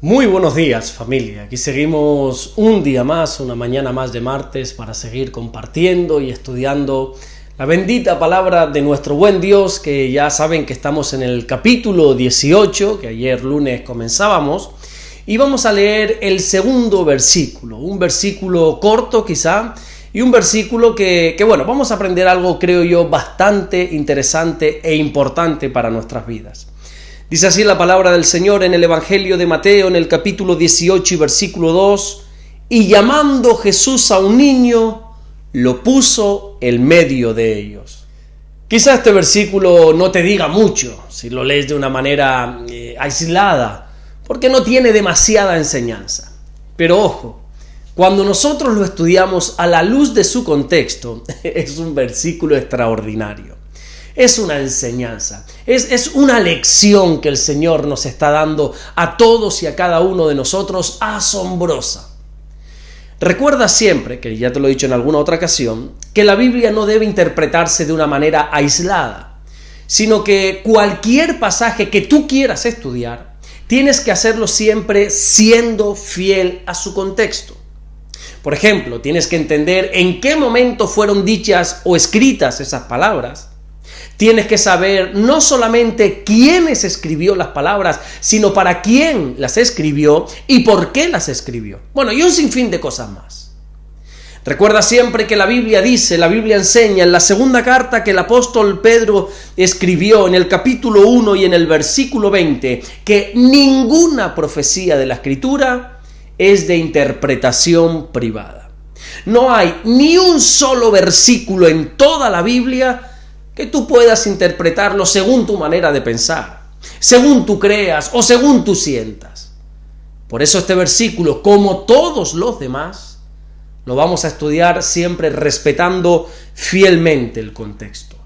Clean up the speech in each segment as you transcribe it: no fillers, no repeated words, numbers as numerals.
Muy buenos días, familia. Aquí seguimos un día más, una mañana más de martes para seguir compartiendo y estudiando la bendita palabra de nuestro buen Dios, que ya saben que estamos en el capítulo 18, que ayer lunes comenzábamos, y vamos a leer el segundo versículo, un versículo corto quizá, y un versículo que vamos a aprender algo, creo yo, bastante interesante e importante para nuestras vidas. Dice así la palabra del Señor en el Evangelio de Mateo, en el capítulo 18 y versículo 2, y llamando Jesús a un niño, lo puso en medio de ellos. Quizá este versículo no te diga mucho si lo lees de una manera aislada, porque no tiene demasiada enseñanza. Pero ojo, cuando nosotros lo estudiamos a la luz de su contexto, es un versículo extraordinario. Es una enseñanza, es una lección que el Señor nos está dando a todos y a cada uno de nosotros asombrosa. Recuerda siempre, que ya te lo he dicho en alguna otra ocasión, que la Biblia no debe interpretarse de una manera aislada, sino que cualquier pasaje que tú quieras estudiar, tienes que hacerlo siempre siendo fiel a su contexto. Por ejemplo, tienes que entender en qué momento fueron dichas o escritas esas palabras. Tienes que saber no solamente quiénes escribió las palabras, sino para quién las escribió y por qué las escribió. Bueno, y un sinfín de cosas más. Recuerda siempre que la Biblia enseña en la segunda carta que el apóstol Pedro escribió en el capítulo 1 y en el versículo 20, que ninguna profecía de la Escritura es de interpretación privada. No hay ni un solo versículo en toda la Biblia que tú puedas interpretarlo según tu manera de pensar, según tú creas o según tú sientas. Por eso este versículo, como todos los demás, lo vamos a estudiar siempre respetando fielmente el contexto.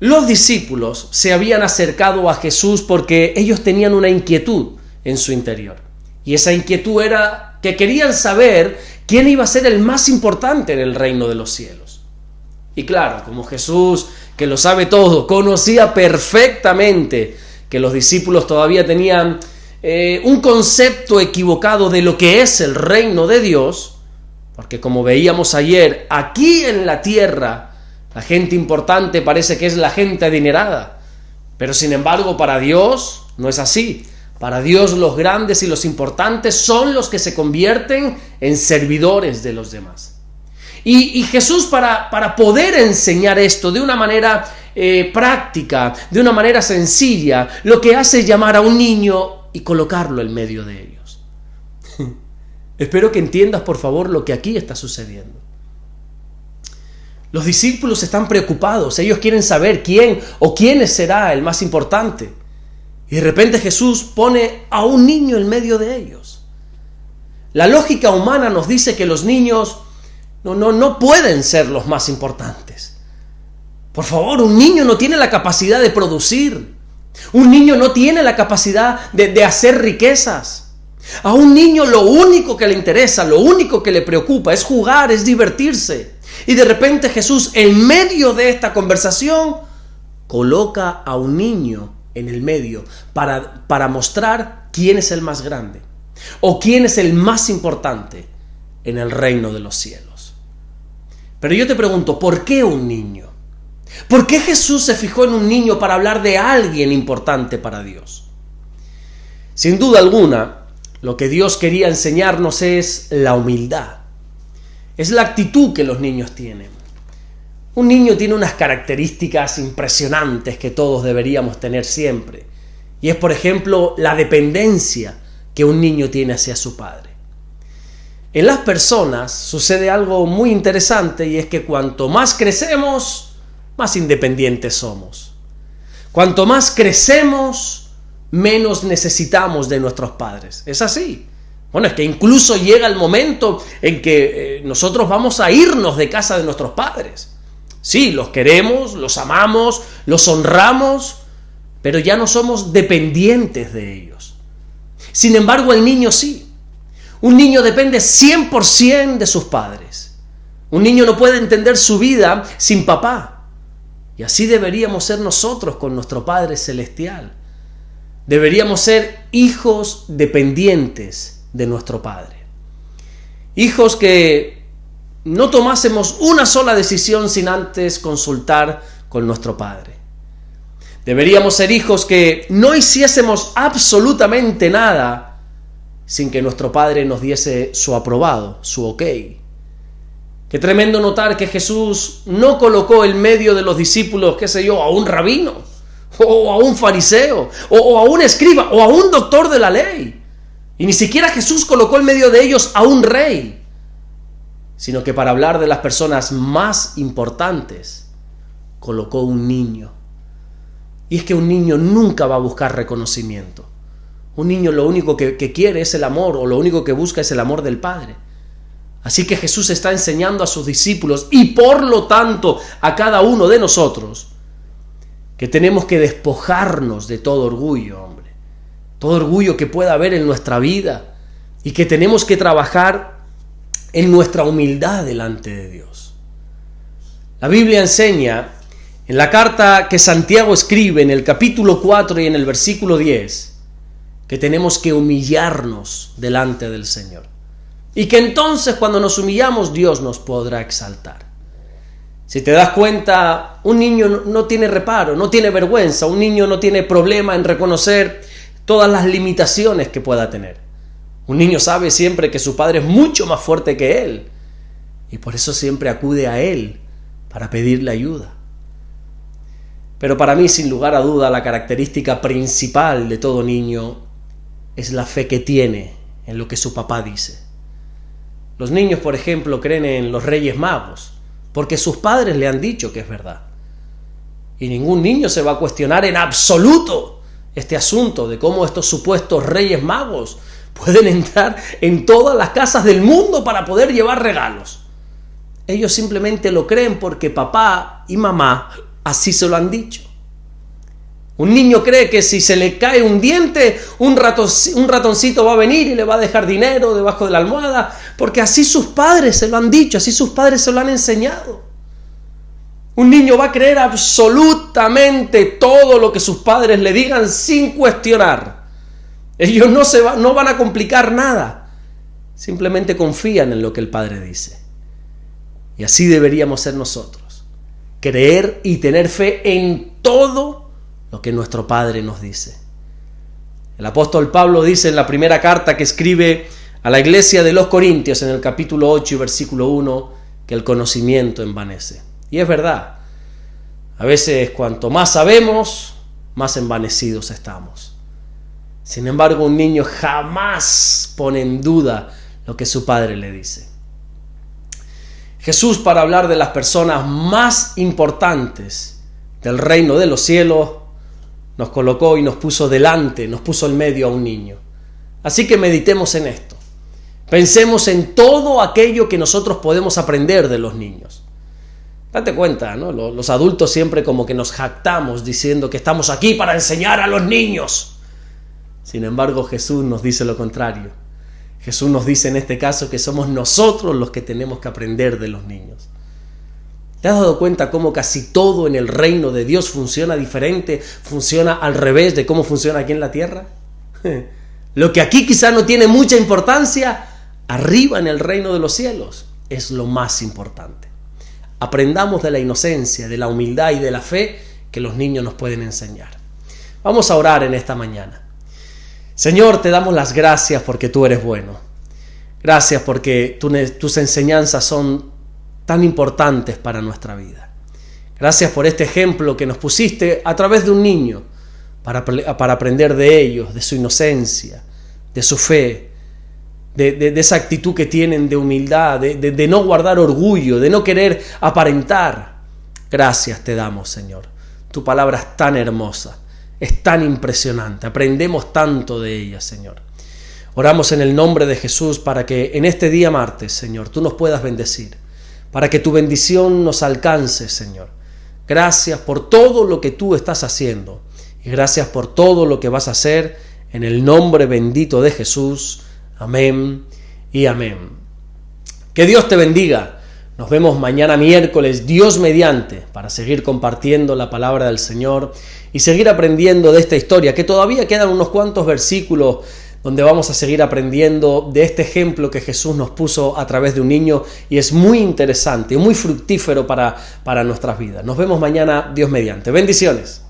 Los discípulos se habían acercado a Jesús porque ellos tenían una inquietud en su interior. Y esa inquietud era que querían saber quién iba a ser el más importante en el reino de los cielos. Y claro, como Jesús, que lo sabe todo, conocía perfectamente que los discípulos todavía tenían un concepto equivocado de lo que es el reino de Dios, porque como veíamos ayer, aquí en la tierra, la gente importante parece que es la gente adinerada, pero sin embargo para Dios no es así. Para Dios los grandes y los importantes son los que se convierten en servidores de los demás. Y Jesús para poder enseñar esto de una manera práctica, de una manera sencilla, lo que hace es llamar a un niño y colocarlo en medio de ellos. Espero que entiendas, por favor, lo que aquí está sucediendo. Los discípulos están preocupados, ellos quieren saber quién o quién será el más importante. Y de repente Jesús pone a un niño en medio de ellos. La lógica humana nos dice que los niños no pueden ser los más importantes. Por favor, un niño no tiene la capacidad de producir. Un niño no tiene la capacidad de hacer riquezas. A un niño lo único que le interesa, lo único que le preocupa es jugar, es divertirse. Y de repente Jesús, en medio de esta conversación, coloca a un niño en el medio para mostrar quién es el más grande o quién es el más importante en el reino de los cielos. Pero yo te pregunto, ¿por qué un niño? ¿Por qué Jesús se fijó en un niño para hablar de alguien importante para Dios? Sin duda alguna, lo que Dios quería enseñarnos es la humildad. Es la actitud que los niños tienen. Un niño tiene unas características impresionantes que todos deberíamos tener siempre. Y es, por ejemplo, la dependencia que un niño tiene hacia su padre. En las personas sucede algo muy interesante y es que cuanto más crecemos, más independientes somos. Cuanto más crecemos, menos necesitamos de nuestros padres. Es así. Bueno, es que incluso llega el momento en que nosotros vamos a irnos de casa de nuestros padres. Sí, los queremos, los amamos, los honramos, pero ya no somos dependientes de ellos. Sin embargo, el niño sí. Un niño depende 100% de sus padres. Un niño no puede entender su vida sin papá. Y así deberíamos ser nosotros con nuestro Padre Celestial. Deberíamos ser hijos dependientes de nuestro Padre. Hijos que no tomásemos una sola decisión sin antes consultar con nuestro Padre. Deberíamos ser hijos que no hiciésemos absolutamente nada sin que nuestro Padre nos diese su aprobado, su ok. Qué tremendo notar que Jesús no colocó en medio de los discípulos, a un rabino, o a un fariseo, o a un escriba, o a un doctor de la ley. Y ni siquiera Jesús colocó en medio de ellos a un rey, sino que para hablar de las personas más importantes, colocó un niño. Y es que un niño nunca va a buscar reconocimiento. Un niño lo único que quiere es el amor, o lo único que busca es el amor del Padre. Así que Jesús está enseñando a sus discípulos y por lo tanto a cada uno de nosotros que tenemos que despojarnos de todo orgullo, hombre. Todo orgullo que pueda haber en nuestra vida y que tenemos que trabajar en nuestra humildad delante de Dios. La Biblia enseña en la carta que Santiago escribe en el capítulo 4 y en el versículo 10 que tenemos que humillarnos delante del Señor. Y que entonces cuando nos humillamos Dios nos podrá exaltar. Si te das cuenta, un niño no tiene reparo, no tiene vergüenza, un niño no tiene problema en reconocer todas las limitaciones que pueda tener. Un niño sabe siempre que su padre es mucho más fuerte que él y por eso siempre acude a él para pedirle ayuda. Pero para mí, sin lugar a duda, la característica principal de todo niño es la fe que tiene en lo que su papá dice. Los niños, por ejemplo, creen en los Reyes Magos porque sus padres le han dicho que es verdad. Y ningún niño se va a cuestionar en absoluto este asunto de cómo estos supuestos Reyes Magos pueden entrar en todas las casas del mundo para poder llevar regalos. Ellos simplemente lo creen porque papá y mamá así se lo han dicho. Un niño cree que si se le cae un diente, un ratoncito va a venir y le va a dejar dinero debajo de la almohada, porque así sus padres se lo han dicho, así sus padres se lo han enseñado. Un niño va a creer absolutamente todo lo que sus padres le digan sin cuestionar. Ellos no van a complicar nada, simplemente confían en lo que el padre dice. Y así deberíamos ser nosotros, creer y tener fe en todo lo que nuestro Padre nos dice. El apóstol Pablo dice en la primera carta que escribe a la iglesia de los Corintios, en el capítulo 8 y versículo 1, que el conocimiento envanece. Y es verdad, a veces cuanto más sabemos, más envanecidos estamos. Sin embargo, un niño jamás pone en duda lo que su padre le dice. Jesús, para hablar de las personas más importantes del reino de los cielos, nos colocó y nos puso delante, nos puso en medio a un niño. Así que meditemos en esto. Pensemos en todo aquello que nosotros podemos aprender de los niños. Date cuenta, ¿no? Los adultos siempre como que nos jactamos diciendo que estamos aquí para enseñar a los niños. Sin embargo, Jesús nos dice lo contrario. Jesús nos dice en este caso que somos nosotros los que tenemos que aprender de los niños. ¿Te has dado cuenta cómo casi todo en el reino de Dios funciona diferente, funciona al revés de cómo funciona aquí en la tierra? Lo que aquí quizá no tiene mucha importancia, arriba en el reino de los cielos es lo más importante. Aprendamos de la inocencia, de la humildad y de la fe que los niños nos pueden enseñar. Vamos a orar en esta mañana. Señor, te damos las gracias porque tú eres bueno. Gracias porque tus enseñanzas son tan importantes para nuestra vida. Gracias por este ejemplo que nos pusiste a través de un niño para aprender de ellos, de su inocencia, de su fe, de esa actitud que tienen de humildad, de no guardar orgullo, de no querer aparentar. Gracias te damos, Señor. Tu palabra es tan hermosa, es tan impresionante. Aprendemos tanto de ella, Señor. Oramos en el nombre de Jesús para que en este día martes, Señor, tú nos puedas bendecir, para que tu bendición nos alcance, Señor. Gracias por todo lo que tú estás haciendo y gracias por todo lo que vas a hacer en el nombre bendito de Jesús. Amén y amén. Que Dios te bendiga. Nos vemos mañana miércoles, Dios mediante, para seguir compartiendo la palabra del Señor y seguir aprendiendo de esta historia, que todavía quedan unos cuantos versículos donde vamos a seguir aprendiendo de este ejemplo que Jesús nos puso a través de un niño, y es muy interesante y muy fructífero para nuestras vidas. Nos vemos mañana, Dios mediante. Bendiciones.